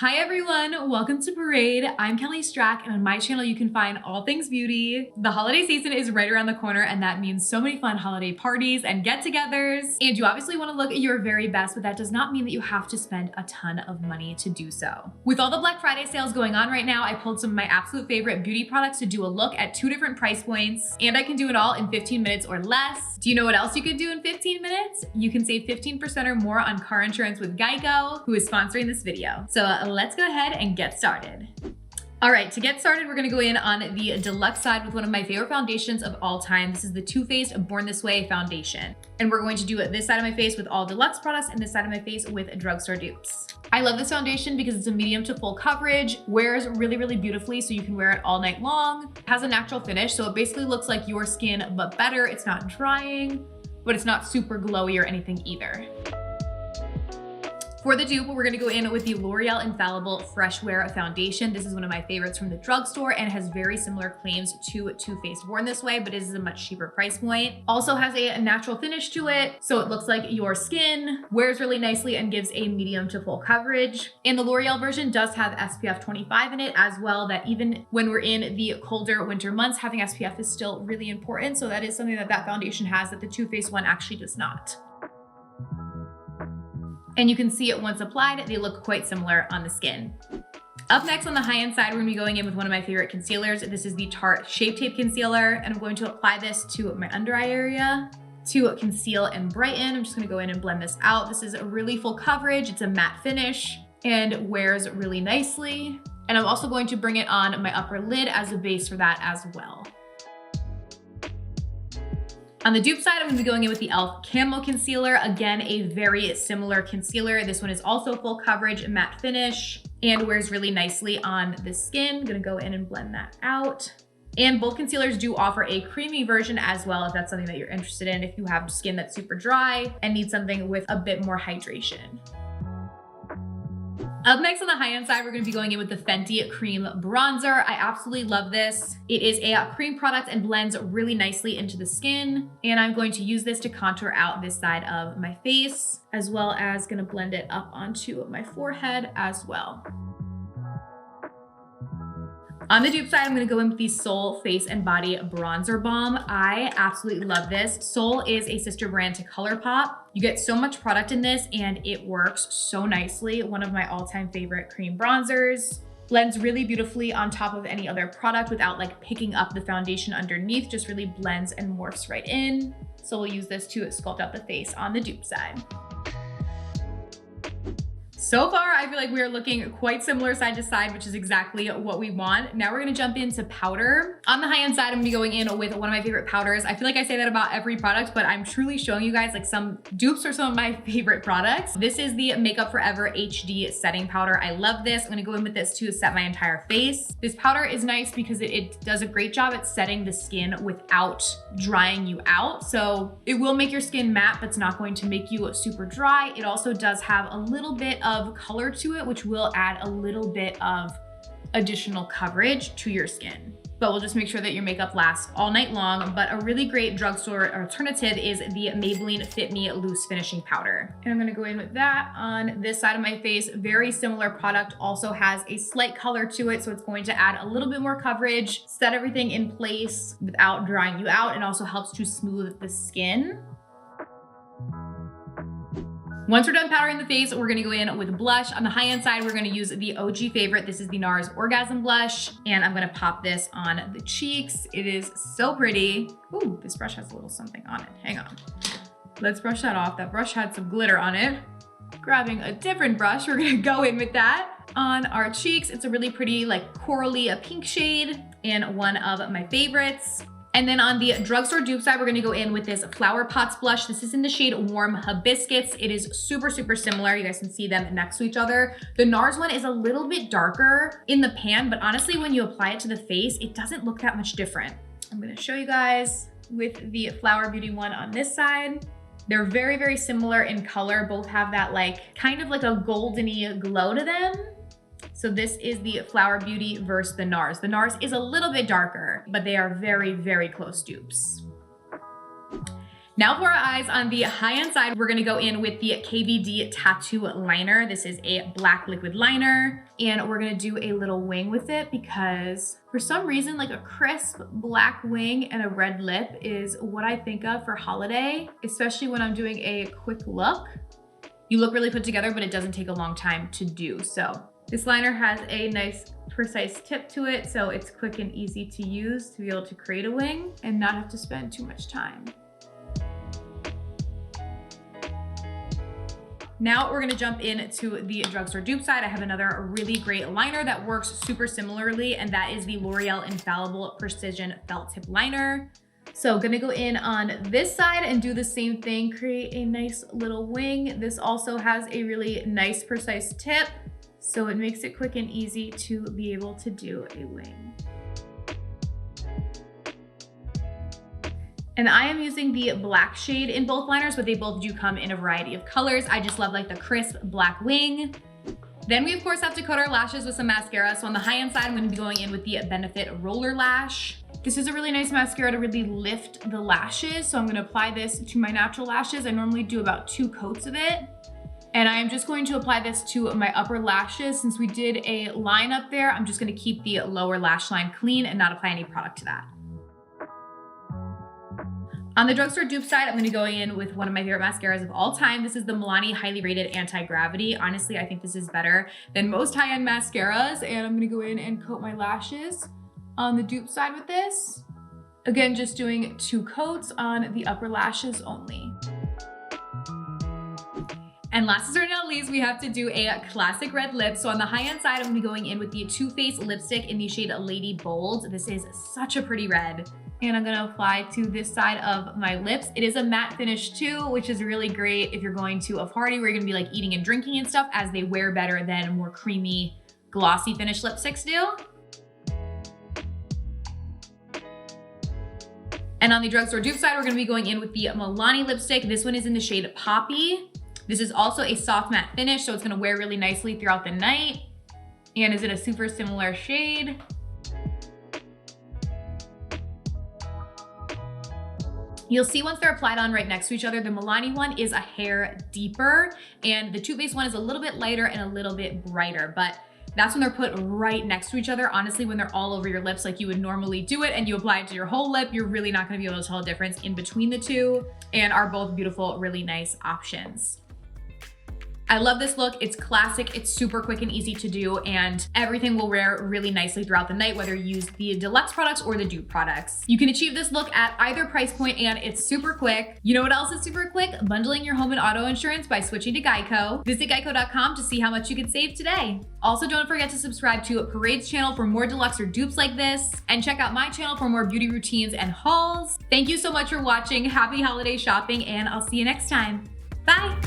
Hi everyone, welcome to Parade. I'm Kelly Strack, and on my channel you can find all things beauty. The holiday season is right around the corner, and that means so many fun holiday parties and get-togethers. And you obviously want to look at your very best, but that does not mean that you have to spend a ton of money to do so. With all the Black Friday sales going on right now, I pulled some of my absolute favorite beauty products to do a look at 2 different price points, and I can do it all in 15 minutes or less. Do you know what else you could do in 15 minutes? You can save 15% or more on car insurance with Geico, who is sponsoring this video. So let's go ahead and get started. All right, to get started, we're gonna go in on the Deluxe side with one of my favorite foundations of all time. This is the Too Faced Born This Way foundation. And we're going to do this side of my face with all Deluxe products and this side of my face with drugstore dupes. I love this foundation because it's a medium to full coverage, wears really, really beautifully so you can wear it all night long. It has a natural finish, so it basically looks like your skin, but better. It's not drying, but it's not super glowy or anything either. For the dupe, we're gonna go in with the L'Oreal Infallible Fresh Wear Foundation. This is one of my favorites from the drugstore and has very similar claims to Too Faced Born This Way, but is a much cheaper price point. Also has a natural finish to it, so it looks like your skin, wears really nicely and gives a medium to full coverage. And the L'Oreal version does have SPF 25 in it as well, that even when we're in the colder winter months, having SPF is still really important. So that is something that that foundation has that the Too Faced one actually does not. And you can see it once applied, they look quite similar on the skin. Up next on the high-end side, we're gonna be going in with one of my favorite concealers. This is the Tarte Shape Tape Concealer, and I'm going to apply this to my under eye area to conceal and brighten. I'm just gonna go in and blend this out. This is a really full coverage, it's a matte finish, and wears really nicely. And I'm also going to bring it on my upper lid as a base for that as well. On the dupe side, I'm gonna be going in with the e.l.f. Camo Concealer. Again, a very similar concealer. This one is also full coverage, matte finish, and wears really nicely on the skin. I'm gonna go in and blend that out. And both concealers do offer a creamy version as well, if that's something that you're interested in, if you have skin that's super dry and need something with a bit more hydration. Up next on the high-end side, we're gonna be going in with the Fenty Cream Bronzer. I absolutely love this. It is a cream product and blends really nicely into the skin. And I'm going to use this to contour out this side of my face, as well as gonna blend it up onto my forehead as well. On the dupe side, I'm gonna go in with the Sol Face and Body Bronzer Balm. I absolutely love this. Sol is a sister brand to ColourPop. You get so much product in this and it works so nicely. One of my all-time favorite cream bronzers. Blends really beautifully on top of any other product without like picking up the foundation underneath, just really blends and morphs right in. So we'll use this to sculpt out the face on the dupe side. So far, I feel like we are looking quite similar side to side, which is exactly what we want. Now we're gonna jump into powder. On the high-end side, I'm gonna be going in with one of my favorite powders. I feel like I say that about every product, but I'm truly showing you guys like some dupes or some of my favorite products. This is the Makeup Forever HD Setting Powder. I love this. I'm gonna go in with this to set my entire face. This powder is nice because it does a great job at setting the skin without drying you out. So it will make your skin matte, but it's not going to make you super dry. It also does have a little bit of color to it, which will add a little bit of additional coverage to your skin. But we'll just make sure that your makeup lasts all night long. But a really great drugstore alternative is the Maybelline Fit Me Loose Finishing Powder. And I'm gonna go in with that on this side of my face. Very similar product, also has a slight color to it, so it's going to add a little bit more coverage, set everything in place without drying you out, and also helps to smooth the skin. Once we're done powdering the face, we're gonna go in with blush. On the high-end side, we're gonna use the OG favorite. This is the Nars Orgasm blush, and I'm gonna pop this on the cheeks. It is so pretty. Ooh, this brush has a little something on it. Hang on. Let's brush that off. That brush had some glitter on it. Grabbing a different brush, we're gonna go in with that on our cheeks. It's a really pretty, like corally, a pink shade, and one of my favorites. And then on the drugstore dupe side, we're gonna go in with this Flower Pots blush. This is in the shade Warm Hibiscus. It is super, super similar. You guys can see them next to each other. The Nars one is a little bit darker in the pan, but honestly, when you apply it to the face, it doesn't look that much different. I'm gonna show you guys with the Flower Beauty one on this side. They're very, very similar in color. Both have that like, kind of like a goldeny glow to them. So this is the Flower Beauty versus the Nars. The Nars is a little bit darker, but they are very, very close dupes. Now for our eyes on the high-end side, we're gonna go in with the KVD Tattoo Liner. This is a black liquid liner, and we're gonna do a little wing with it because for some reason, like a crisp black wing and a red lip is what I think of for holiday, especially when I'm doing a quick look. You look really put together, but it doesn't take a long time to do. So this liner has a nice precise tip to it, so it's quick and easy to use to be able to create a wing and not have to spend too much time. Now we're gonna jump into the drugstore dupe side. I have another really great liner that works super similarly, and that is the L'Oreal Infallible Precision Felt Tip Liner. So gonna go in on this side and do the same thing, create a nice little wing. This also has a really nice precise tip, so it makes it quick and easy to be able to do a wing. And I am using the black shade in both liners, but they both do come in a variety of colors. I just love like the crisp black wing. Then we of course have to coat our lashes with some mascara. So on the high end side, I'm gonna be going in with the Benefit Roller Lash. This is a really nice mascara to really lift the lashes. So I'm gonna apply this to my natural lashes. I normally do about 2 coats of it. And I am just going to apply this to my upper lashes. Since we did a line up there, I'm just gonna keep the lower lash line clean and not apply any product to that. On the drugstore dupe side, I'm gonna go in with one of my favorite mascaras of all time. This is the Milani Highly Rated Anti-Gravity. Honestly, I think this is better than most high-end mascaras. And I'm gonna go in and coat my lashes on the dupe side with this. Again, just doing 2 coats on the upper lashes only. And last but certainly not least, we have to do a classic red lip. So on the high-end side, I'm gonna be going in with the Too Faced lipstick in the shade Lady Bold. This is such a pretty red. And I'm gonna apply to this side of my lips. It is a matte finish too, which is really great if you're going to a party where you're gonna be like eating and drinking and stuff, as they wear better than more creamy, glossy finish lipsticks do. And on the drugstore dupe side, we're gonna be going in with the Milani lipstick. This one is in the shade Poppy. This is also a soft matte finish, so it's gonna wear really nicely throughout the night and is in a super similar shade. You'll see once they're applied on right next to each other, the Milani one is a hair deeper and the Too Faced one is a little bit lighter and a little bit brighter, but that's when they're put right next to each other. Honestly, when they're all over your lips like you would normally do it and you apply it to your whole lip, you're really not gonna be able to tell a difference in between the two, and are both beautiful, really nice options. I love this look. It's classic, it's super quick and easy to do, and everything will wear really nicely throughout the night, whether you use the Deluxe products or the Dupe products. You can achieve this look at either price point and it's super quick. You know what else is super quick? Bundling your home and auto insurance by switching to Geico. Visit geico.com to see how much you could save today. Also, don't forget to subscribe to Parade's channel for more Deluxe or dupes like this, and check out my channel for more beauty routines and hauls. Thank you so much for watching. Happy holiday shopping, and I'll see you next time. Bye.